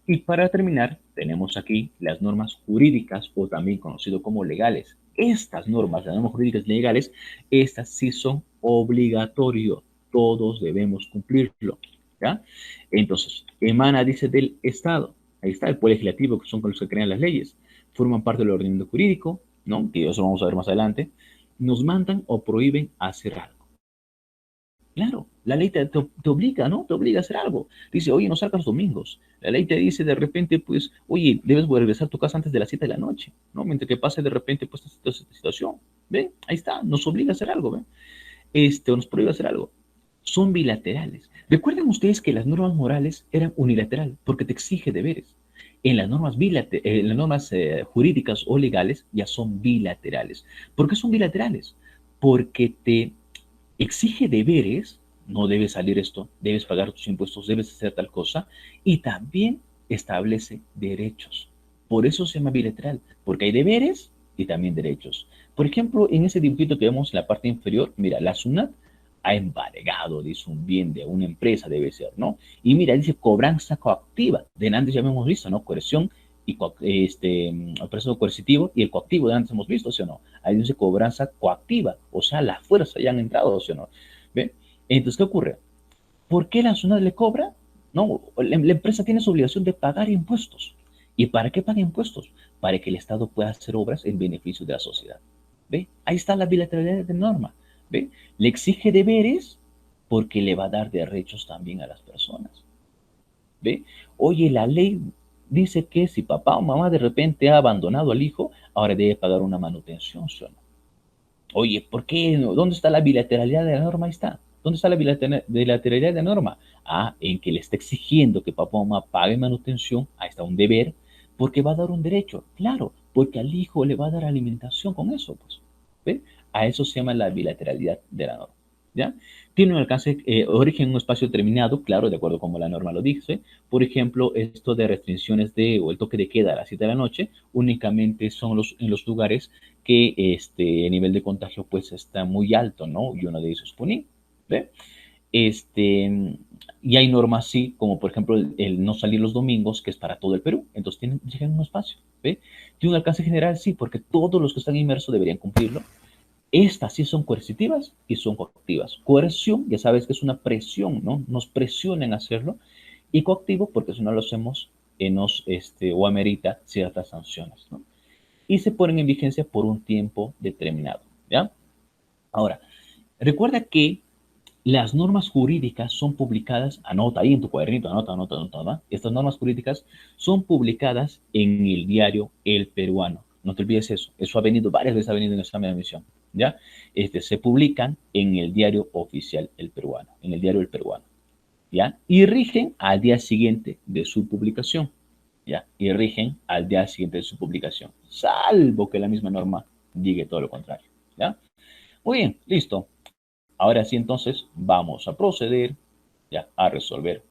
Y para terminar, tenemos aquí las normas jurídicas o también conocido como legales. Estas normas, las normas jurídicas legales, estas sí son obligatorias. Todos debemos cumplirlo. ¿Ya? Entonces, emana, dice, del Estado. Ahí está, el poder legislativo, que son los que crean las leyes. Forman parte del ordenamiento jurídico, ¿no? Que eso vamos a ver más adelante. Nos mandan o prohíben hacer algo. Claro, la ley te obliga, ¿no? Te obliga a hacer algo. Dice, oye, no salgas los domingos. La ley te dice de repente, pues, oye, debes regresar a tu casa antes de las 7 de la noche, ¿no? Mientras que pase de repente, pues, esta situación. ¿Ven? Ahí está, nos obliga a hacer algo, ¿ven? O nos prohíbe hacer algo. Son bilaterales. Recuerden ustedes que las normas morales eran unilateral, porque te exige deberes. En las normas, jurídicas o legales ya son bilaterales. ¿Por qué son bilaterales? Porque te exige deberes, no debes salir esto, debes pagar tus impuestos, debes hacer tal cosa, y también establece derechos. Por eso se llama bilateral, porque hay deberes y también derechos. Por ejemplo, en ese dibujito que vemos en la parte inferior, mira, la SUNAT ha embargado, dice, un bien de una empresa, debe ser, ¿no? Y mira, dice cobranza coactiva. De antes ya hemos visto, ¿no? Coerción y proceso coercitivo y el coactivo de antes hemos visto, ¿sí o no? Ahí dice cobranza coactiva, o sea, la fuerza ya han entrado, ¿sí o no? ¿Ve? Entonces, ¿qué ocurre? ¿Por qué la SUNAT le cobra? No, la empresa tiene su obligación de pagar impuestos. ¿Y para qué paga impuestos? Para que el Estado pueda hacer obras en beneficio de la sociedad. ¿Ve? Ahí está la bilateralidad de norma. ¿Ve? Le exige deberes porque le va a dar derechos también a las personas. ¿Ve? Oye, la ley dice que si papá o mamá de repente ha abandonado al hijo, ahora debe pagar una manutención, ¿sí o no? Oye, ¿por qué? ¿Dónde está la bilateralidad de la norma? Ahí está. ¿Dónde está la bilateralidad de la norma? Ah, en que le está exigiendo que papá o mamá pague manutención, ahí está un deber, porque va a dar un derecho. Claro, porque al hijo le va a dar alimentación con eso, pues. ¿Ve? A eso se llama la bilateralidad de la norma. ¿Ya? Tiene un alcance, origen en un espacio determinado, claro, de acuerdo como la norma lo dice. Por ejemplo, esto de restricciones o el toque de queda a las 7 de la noche, únicamente son en los lugares que el nivel de contagio pues está muy alto, ¿no? Y uno de esos es Puní, ¿ve? Y hay normas sí, como por ejemplo el no salir los domingos, que es para todo el Perú, entonces llegan a un espacio, ¿ve? Tiene un alcance general, sí, porque todos los que están inmersos deberían cumplirlo. Estas sí son coercitivas y son coactivas. Coerción, ya sabes que es una presión, ¿no? Nos presionan a hacerlo. Y coactivo, porque si no lo hacemos, o amerita ciertas sanciones, ¿no? Y se ponen en vigencia por un tiempo determinado, ¿ya? Ahora, recuerda que las normas jurídicas son publicadas, anota ahí en tu cuadernito, anota, ¿va? Estas normas jurídicas son publicadas en el diario El Peruano. No te olvides eso. Eso varias veces ha venido en el examen de admisión, ¿ya? Se publican en el diario oficial El Peruano, en el diario El Peruano, ¿ya? Y rigen al día siguiente de su publicación, ¿ya? Y rigen al día siguiente de su publicación, salvo que la misma norma diga todo lo contrario, ¿ya? Muy bien, listo. Ahora sí, entonces, vamos a proceder, ¿ya? A resolver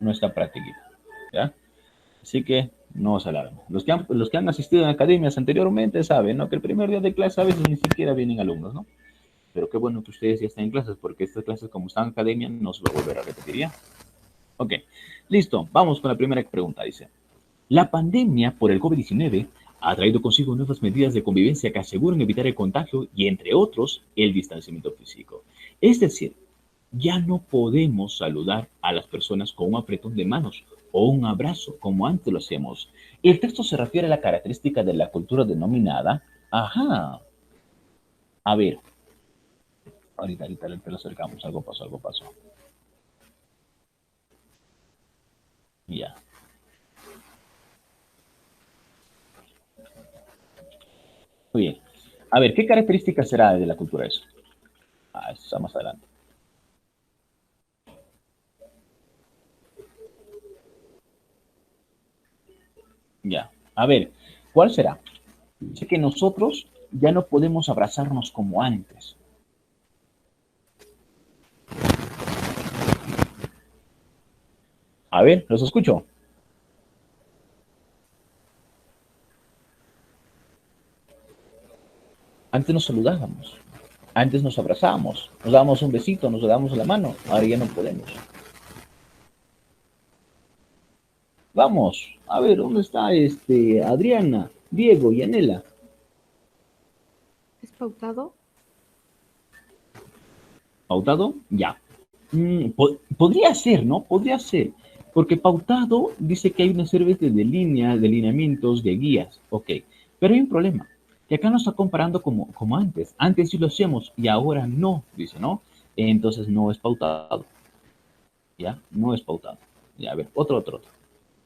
nuestra práctica, ¿ya? Así que no se alarmen. Los que han asistido a academias anteriormente saben, ¿no? Que el primer día de clase a veces ni siquiera vienen alumnos, ¿no? Pero qué bueno que ustedes ya están en clases, porque estas clases, como están en academia, no se va a volver a repetir, ¿ya? Ok, listo. Vamos con la primera pregunta, dice. La pandemia por el COVID-19 ha traído consigo nuevas medidas de convivencia que aseguran evitar el contagio y, entre otros, el distanciamiento físico. Es decir, ya no podemos saludar a las personas con un apretón de manos o un abrazo como antes lo hacíamos. El texto se refiere a la característica de la cultura denominada, a ver, Ahorita te lo acercamos. Algo pasó, algo pasó. Ya. Muy bien. A ver, ¿qué características será de la cultura eso? Ah, eso está más adelante. Ya. A ver, ¿cuál será? Dice que nosotros ya no podemos abrazarnos como antes. A ver, los escucho. Antes nos saludábamos, antes nos abrazábamos, nos dábamos un besito, nos dábamos la mano, ahora ya no podemos. Vamos, a ver, ¿dónde está Adriana, Diego y Anela? ¿Es pautado? ¿Pautado? Ya. Podría ser, ¿no? Podría ser. Porque pautado dice que hay una serie de líneas, de lineamientos, de guías. Ok. Pero hay un problema. Que acá nos está comparando como antes. Antes sí lo hacíamos y ahora no, dice, ¿no? Entonces no es pautado. ¿Ya? No es pautado. Ya, a ver, otro.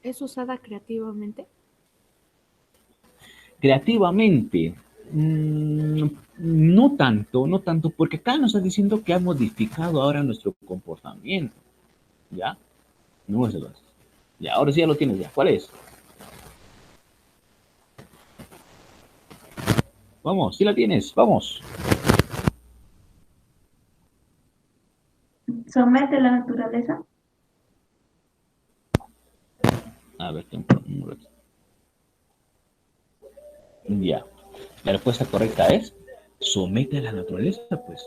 ¿Es usada creativamente? Creativamente, no tanto, porque acá nos está diciendo que ha modificado ahora nuestro comportamiento. ¿Ya? No es el otro. Ya, ahora sí ya lo tienes ya. ¿Cuál es? Vamos, sí la tienes, vamos. ¿Somete la naturaleza? A ver, un rato. Ya. La respuesta correcta es, somete a la naturaleza, pues.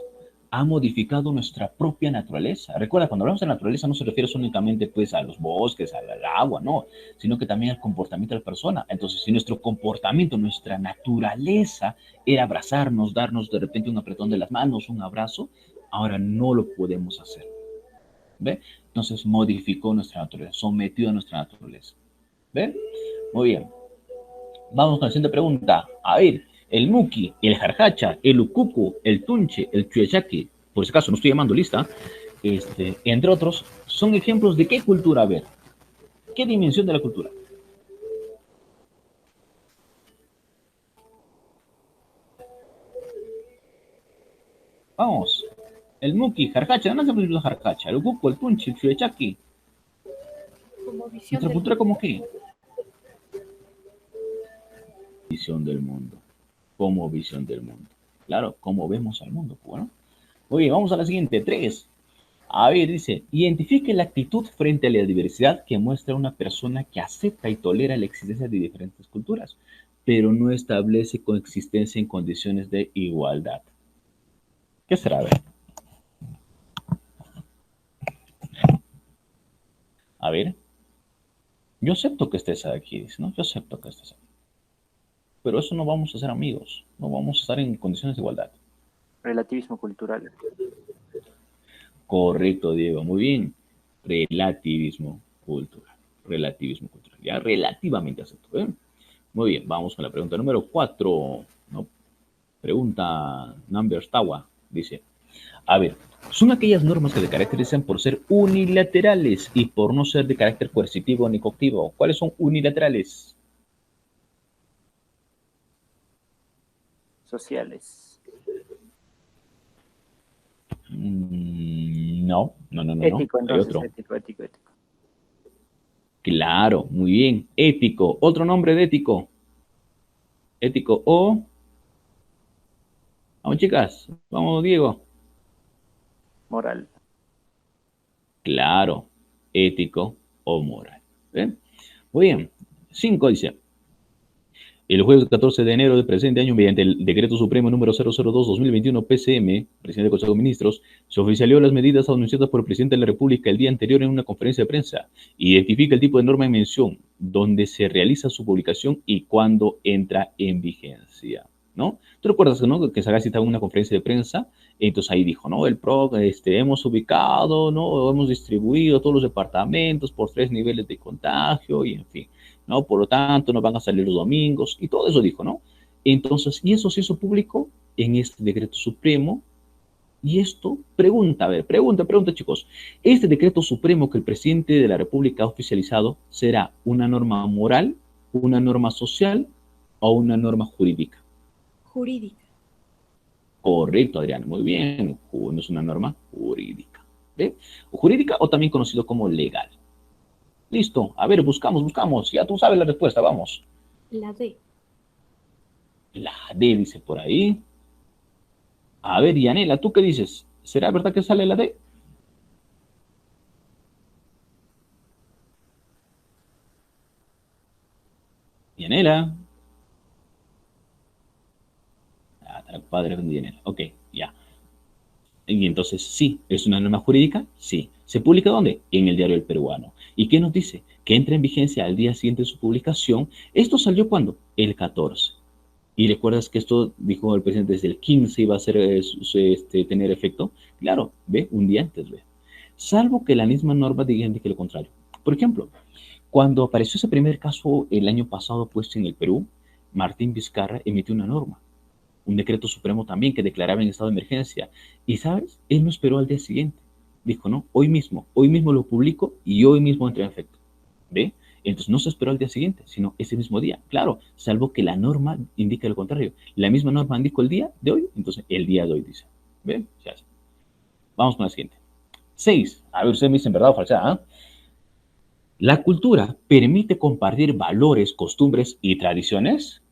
Ha modificado nuestra propia naturaleza. Recuerda, cuando hablamos de naturaleza no se refiere únicamente pues a los bosques, al agua, no, sino que también al comportamiento de la persona. Entonces, si nuestro comportamiento, nuestra naturaleza era abrazarnos, darnos de repente un apretón de las manos, un abrazo, ahora no lo podemos hacer. ¿Ve? Entonces modificó nuestra naturaleza, sometió a nuestra naturaleza. ¿Ve? Muy bien. Vamos con la siguiente pregunta. A ver, el muki, el jarjacha, el ukuku, el tunche, el chuechaki, por si acaso no estoy llamando lista, entre otros, son ejemplos de qué cultura. A ver, ¿qué dimensión de la cultura? Vamos. El muki, jarjacha, ¿dónde hacemos la jarjacha? El ukuku, el tunche, el chuechaki. Como visión ¿Nuestra del cultura mundo. como qué? Visión del mundo. Como visión del mundo. Claro, cómo vemos al mundo. Bueno. Muy bien, vamos a la siguiente. 3. A ver, dice, identifique la actitud frente a la diversidad que muestra una persona que acepta y tolera la existencia de diferentes culturas, pero no establece coexistencia en condiciones de igualdad. ¿Qué será? A ver. A ver. Yo acepto que estés aquí, dice, ¿no? Yo acepto que estés aquí. Pero eso no vamos a ser amigos, no vamos a estar en condiciones de igualdad. Relativismo cultural. Correcto, Diego, muy bien. Relativismo cultural. Relativismo cultural. Ya relativamente acepto. ¿Eh? Muy bien, vamos con la pregunta número 4. No, pregunta number Tawa. Dice, a ver, son aquellas normas que se caracterizan por ser unilaterales y por no ser de carácter coercitivo ni coactivo. ¿Cuáles son unilaterales? Sociales. No. Ético, Hay entonces, otro. ético. Claro, muy bien. Ético. Otro nombre de ético. Ético o... Vamos, chicas. Vamos, Diego. Moral. Claro. Ético o moral. ¿Eh? Muy bien. 5 dice. El jueves 14 de enero del presente año, mediante el Decreto Supremo número 002-2021 PCM, presidente del Consejo de Ministros, se oficializó las medidas anunciadas por el presidente de la República el día anterior en una conferencia de prensa. Identifica el tipo de norma en mención, donde se realiza su publicación y cuándo entra en vigencia, ¿no? ¿Tú recuerdas, no, que Sagasti estaba en una conferencia de prensa? Entonces ahí dijo, ¿no? El PRO, hemos ubicado, ¿no? Hemos distribuido todos los departamentos por 3 niveles de contagio y en fin. ¿No? Por lo tanto, no van a salir los domingos, y todo eso dijo, ¿no? Entonces, y eso se hizo público en este decreto supremo, Y esto, pregunta, a ver, pregunta, chicos. ¿Este decreto supremo que el presidente de la República ha oficializado será una norma moral, una norma social o una norma jurídica? Jurídica. Correcto, Adrián, muy bien. No es una norma jurídica. ¿Ve? Jurídica o también conocido como legal. Listo, a ver, buscamos. Ya tú sabes la respuesta, vamos. La D. La D dice por ahí. A ver, Yanela, ¿tú qué dices? ¿Será verdad que sale la D? Yanela. Ah, padre de Yanela. Ok, ya. Y entonces, sí, ¿es una norma jurídica? Sí. ¿Se publica dónde? En el Diario El Peruano. ¿Y qué nos dice? Que entra en vigencia al día siguiente de su publicación. ¿Esto salió cuándo? El 14. Y recuerdas que esto, dijo el presidente, desde el 15 iba a ser, tener efecto. Claro, ve, un día antes, ve. Salvo que la misma norma diga indique lo contrario. Por ejemplo, cuando apareció ese primer caso el año pasado puesto en el Perú, Martín Vizcarra emitió una norma, un decreto supremo también que declaraba en estado de emergencia. Y sabes, él no esperó al día siguiente. Dijo, no, hoy mismo lo publico y hoy mismo entra en efecto. ¿Ve? Entonces no se esperó al día siguiente, sino ese mismo día. Claro, salvo que la norma indique lo contrario. La misma norma indicó el día de hoy, entonces el día de hoy dice. ¿Ve? Se hace. Vamos con la siguiente. 6. A ver, ustedes me dicen verdad o falsa. ¿Ah? La cultura permite compartir valores, costumbres y tradiciones.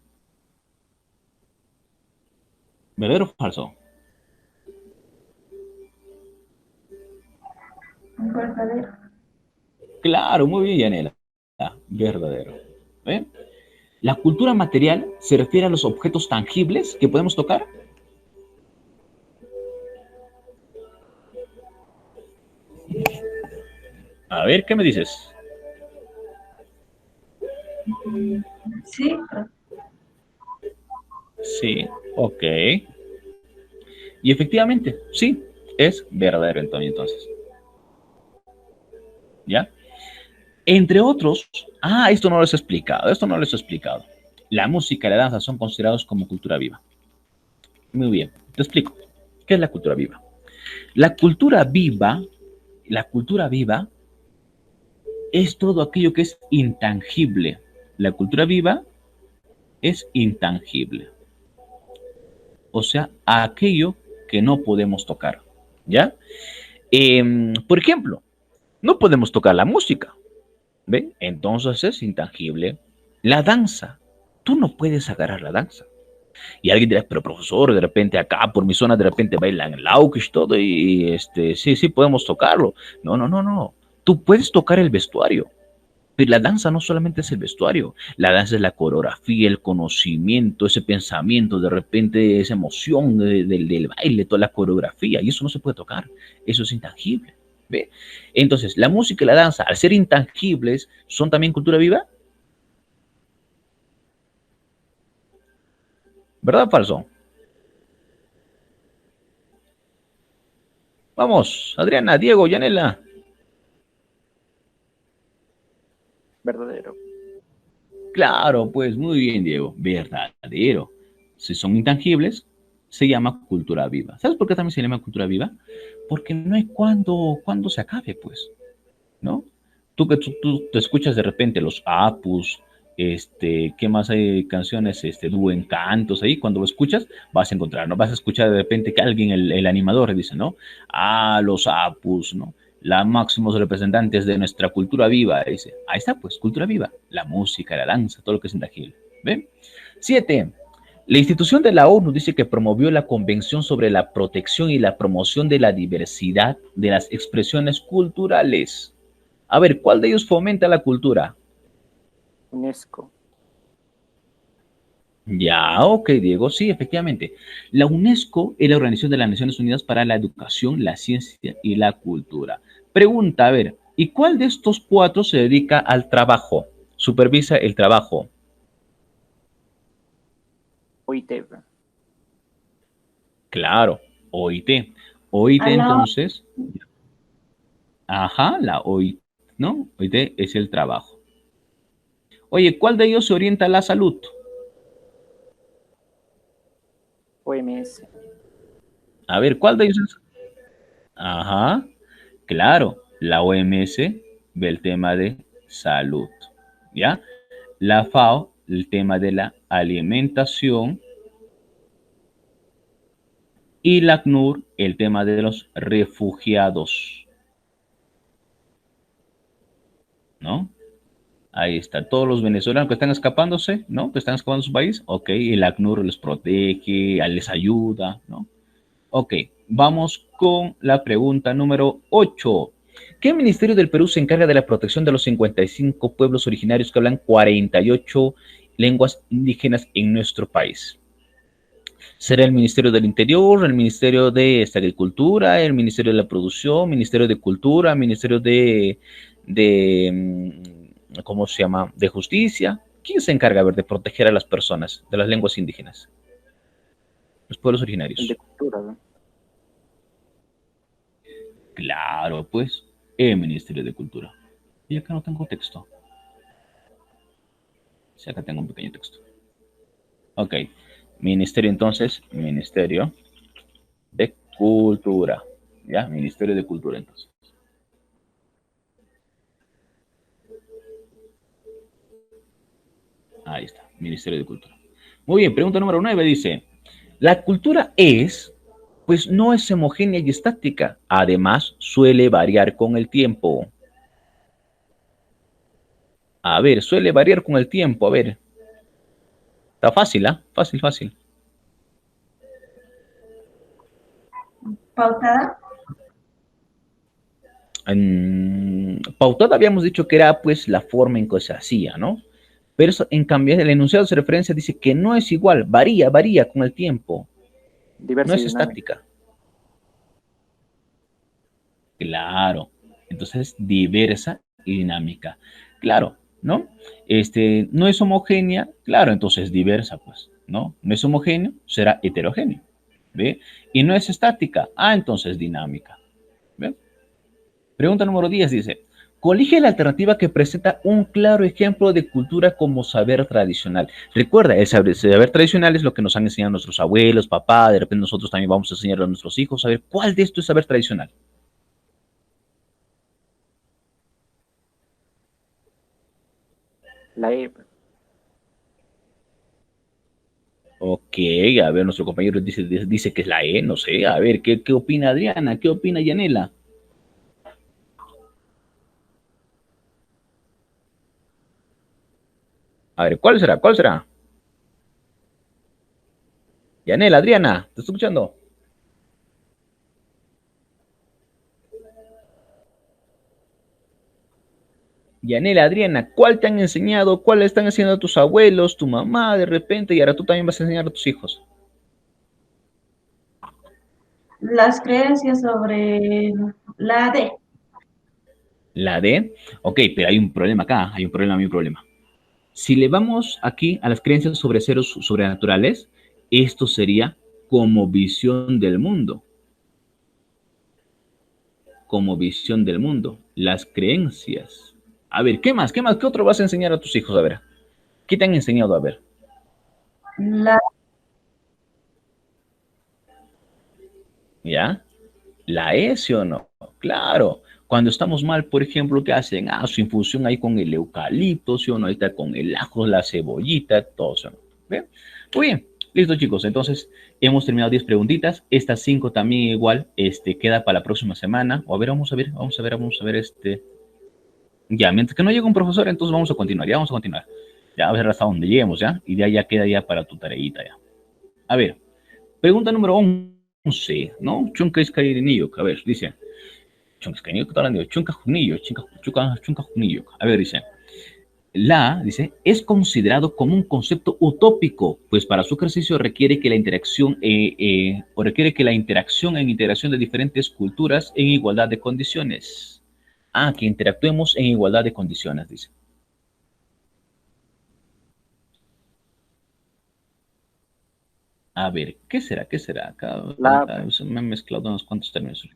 ¿Verdadero o falso? Verdadero. Claro, muy bien, Yanela. Verdadero. ¿Ve? La cultura material se refiere a los objetos tangibles que podemos tocar. A ver, ¿qué me dices? Sí, Sí, ok. Y efectivamente, sí, es verdadero entonces. ¿Ya? Entre otros, esto no les he explicado. La música y la danza son considerados como cultura viva. Muy bien, te explico. ¿Qué es la cultura viva? La cultura viva, la cultura viva es todo aquello que es intangible. La cultura viva es intangible. O sea, aquello que no podemos tocar. ¿Ya? Por ejemplo, no podemos tocar la música. ¿Ve? Entonces es intangible. La danza. Tú no puedes agarrar la danza. Y alguien dirá, pero profesor, de repente acá por mi zona de repente bailan el laukish todo y sí, podemos tocarlo. No. Tú puedes tocar el vestuario. Pero la danza no solamente es el vestuario, la danza es la coreografía, el conocimiento, ese pensamiento, de repente esa emoción del baile, toda la coreografía, y eso no se puede tocar, eso es intangible. ¿Ve? Entonces, la música y la danza, al ser intangibles, ¿son también cultura viva? ¿Verdad o falso? Vamos, Adriana, Diego, Yanela. Verdadero. Claro, pues muy bien, Diego, verdadero. Si son intangibles, se llama cultura viva. ¿Sabes por qué también se llama cultura viva? Porque no hay cuando se acabe, pues, ¿no? Tú te escuchas de repente los Apus, ¿qué más hay canciones? Dúo Encantos, ahí cuando lo escuchas vas a encontrar, ¿no? Vas a escuchar de repente que alguien, el animador, dice, ¿no? Los Apus, ¿no? Los máximos representantes de nuestra cultura viva, dice. Ahí está, pues, cultura viva, la música, la danza, todo lo que es intangible, ¿ven? 7. La institución de la ONU dice que promovió la Convención sobre la protección y la promoción de la diversidad de las expresiones culturales. A ver, ¿cuál de ellos fomenta la cultura? UNESCO. Ya, ok, Diego, sí, efectivamente. La UNESCO es la Organización de las Naciones Unidas para la Educación, la Ciencia y la Cultura. Pregunta, a ver, ¿y cuál de estos cuatro se dedica al trabajo? Supervisa el trabajo. OIT. Claro, OIT. OIT aló, entonces, la OIT, ¿no? OIT es el trabajo. Oye, ¿cuál de ellos se orienta a la salud? OMS. A ver, ¿cuál de ellos es? Ajá, claro, la OMS ve el tema de salud, ¿ya? La FAO, el tema de la alimentación, y la ACNUR, el tema de los refugiados, ¿no? Ahí está, todos los venezolanos que están escapándose, ¿no? Que están escapando de su país, ok, el ACNUR les protege, les ayuda, ¿no? Ok, vamos con la pregunta número 8. ¿Qué ministerio del Perú se encarga de la protección de los 55 pueblos originarios que hablan 48 lenguas indígenas en nuestro país? ¿Será el Ministerio del Interior, el Ministerio de Agricultura, el Ministerio de la Producción, Ministerio de Cultura, Ministerio ¿cómo se llama? De Justicia? ¿Quién se encarga, a ver, de proteger a las personas de las lenguas indígenas, los pueblos El de originarios? cultura, ¿no? Claro, pues, el Ministerio de Cultura. Y acá no tengo texto. Sí, acá tengo un pequeño texto. Ok. Ministerio, entonces, Ministerio de Cultura. ¿Ya? Ministerio de Cultura, entonces. Ahí está, Ministerio de Cultura. Muy bien, pregunta número 9 dice, la cultura pues no es homogénea y estática. Además, suele variar con el tiempo. A ver, suele variar con el tiempo. A ver, está fácil, ¿ah? Fácil, fácil. Pautada. Pautada habíamos dicho que era pues la forma en que se hacía, ¿no? Pero eso, en cambio, el enunciado de referencia dice que no es igual, varía con el tiempo, no Diversa y es dinámica. estática. Claro, entonces diversa y dinámica. Claro, ¿no? No es homogénea, claro, entonces diversa, pues, ¿no? No es homogéneo, será heterogéneo, ¿ve? Y no es estática, entonces dinámica, ¿ve? Pregunta número 10 dice, colige la alternativa que presenta un claro ejemplo de cultura como saber tradicional. Recuerda, el saber tradicional es lo que nos han enseñado nuestros abuelos, papá, de repente nosotros también vamos a enseñar a nuestros hijos a ver cuál de esto es saber tradicional. La E, Ok, a ver, nuestro compañero dice que es la E, no sé, a ver, ¿qué opina Adriana? ¿Qué opina Yanela? A ver, ¿cuál será? ¿Cuál será? Yanela, Adriana, ¿te estoy escuchando? Yanela, Adriana, ¿cuál te han enseñado? ¿Cuál le están enseñando a tus abuelos, tu mamá, de repente? Y ahora tú también vas a enseñar a tus hijos. Las creencias sobre la D. La D, ok, pero hay un problema acá, hay un problema. Si le vamos aquí a las creencias sobre seres sobrenaturales, esto sería como visión del mundo, como visión del mundo, las creencias. A ver, ¿qué más? ¿Qué más? ¿Qué otro vas a enseñar a tus hijos? A ver, ¿qué te han enseñado? A ver, La, ¿ya? La S o no, claro. Cuando estamos mal, por ejemplo, ¿qué hacen? Su infusión ahí con el eucalipto, ¿sí o no? Ahí está con el ajo, la cebollita, todo eso. ¿Ve? Muy bien, listo chicos. Entonces, hemos terminado 10 preguntitas. Estas 5 también igual, queda para la próxima semana. O a ver, vamos a ver. Ya, mientras que no llegue un profesor, entonces vamos a continuar, ya vamos a continuar. Ya, a ver hasta dónde lleguemos, ¿ya? Y de ahí ya queda ya para tu tareita, ya. A ver, pregunta número 11, ¿no? Chunca Iscarinillo, a ver, dice, Chunca Iscarinillo, ¿qué tal hablando? Chunca Junillo, Chunca Junillo. A ver, dice, es considerado como un concepto utópico, pues para su ejercicio requiere que la interacción, requiere que la interacción en integración de diferentes culturas en igualdad de condiciones. Que interactuemos en igualdad de condiciones, dice. A ver, ¿qué será? ¿Qué será? la A, Acá me han mezclado unos cuantos términos.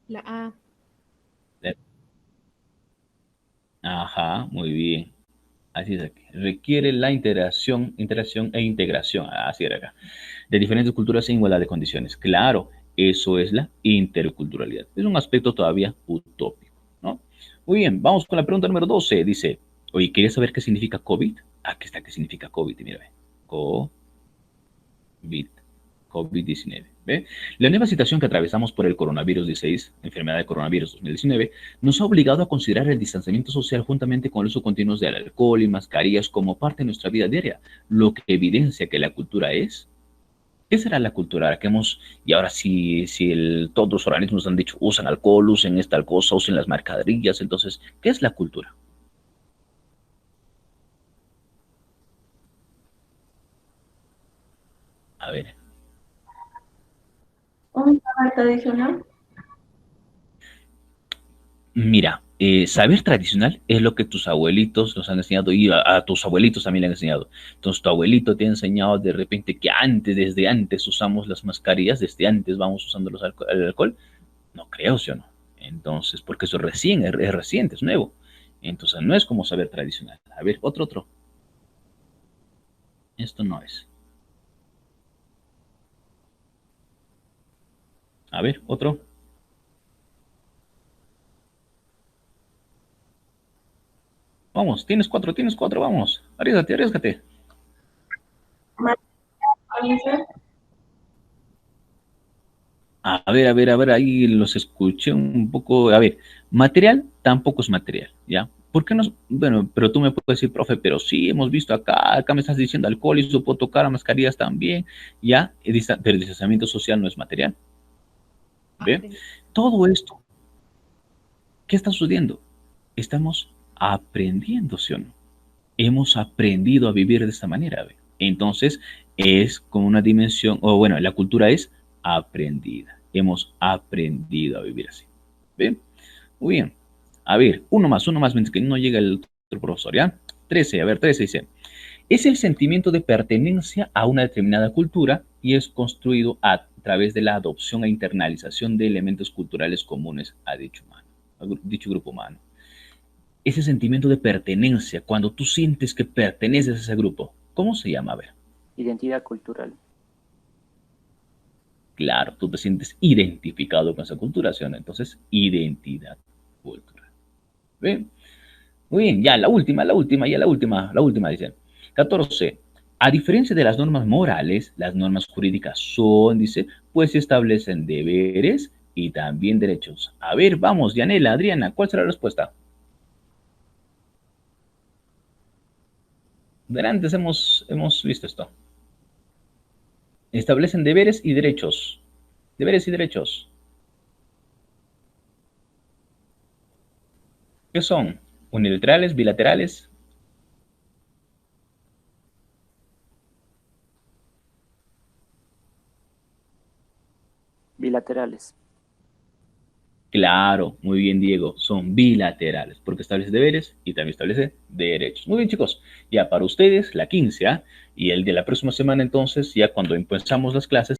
La A. Ajá, muy bien. Así es aquí. Requiere la interacción e integración. Así era acá. De diferentes culturas en igualdad de condiciones. Claro, Eso es la interculturalidad. Es un aspecto todavía utópico, ¿no? Muy bien, vamos con la pregunta número 12. Dice, oye, ¿quieres saber qué significa COVID? Aquí está qué significa COVID. Mira, ve. COVID-19. ¿Ve? La nueva situación que atravesamos por el coronavirus 16, enfermedad de coronavirus 2019, nos ha obligado a considerar el distanciamiento social juntamente con el uso continuo del alcohol y mascarillas como parte de nuestra vida diaria, lo que evidencia que la cultura es. ¿Qué será la cultura? Y ahora todos los organismos han dicho, usan alcohol, usen esta cosa, usen las mascarillas, entonces, ¿qué es la cultura? A ver. Un saber tradicional. Mira, saber tradicional es lo que tus abuelitos nos han enseñado y a tus abuelitos también le han enseñado. Entonces, tu abuelito te ha enseñado de repente que desde antes usamos las mascarillas, desde antes vamos usando el alcohol. No creo, ¿sí o no? Entonces, porque eso es reciente, es nuevo. Entonces, no es como saber tradicional. A ver, otro. Esto no es. A ver, otro. Vamos, tienes cuatro, vamos. Arriesgate. A ver, ahí los escuché un poco. A ver, material tampoco es material, ¿ya? ¿Por qué no? Bueno, pero tú me puedes decir, profe, pero sí, hemos visto acá me estás diciendo alcohol y eso puedo tocar a mascarillas también, ¿ya? Pero el distanciamiento social no es material, ¿ve? Todo esto, ¿qué está sucediendo? Estamos aprendiendo, ¿sí o no? Hemos aprendido a vivir de esta manera, ¿ve? Entonces, es como una dimensión, o bueno, la cultura es aprendida. Hemos aprendido a vivir así. ¿Bien? Muy bien. A ver, uno más, mientras que no llega el otro profesor, ¿ya? 13, a ver, 13 dice, es el sentimiento de pertenencia a una determinada cultura y es construido a través de la adopción e internalización de elementos culturales comunes a dicho grupo humano. Ese sentimiento de pertenencia, cuando tú sientes que perteneces a ese grupo, ¿cómo se llama? A ver. Identidad cultural. Claro, tú te sientes identificado con esa cultura, ¿sí o no? Entonces, identidad cultural. ¿Ven? Muy bien, ya la última dice. 14. A diferencia de las normas morales, las normas jurídicas dice, pues establecen deberes y también derechos. A ver, vamos, Yanela, Adriana, ¿cuál será la respuesta? De antes hemos visto esto. Establecen deberes y derechos. Deberes y derechos. ¿Qué son? Unilaterales, bilaterales. Bilaterales. Claro, muy bien, Diego. Son bilaterales, porque establece deberes y también establece derechos. Muy bien, chicos. Ya para ustedes, la 15, ¿ah? Y el de la próxima semana, entonces, ya cuando empezamos las clases,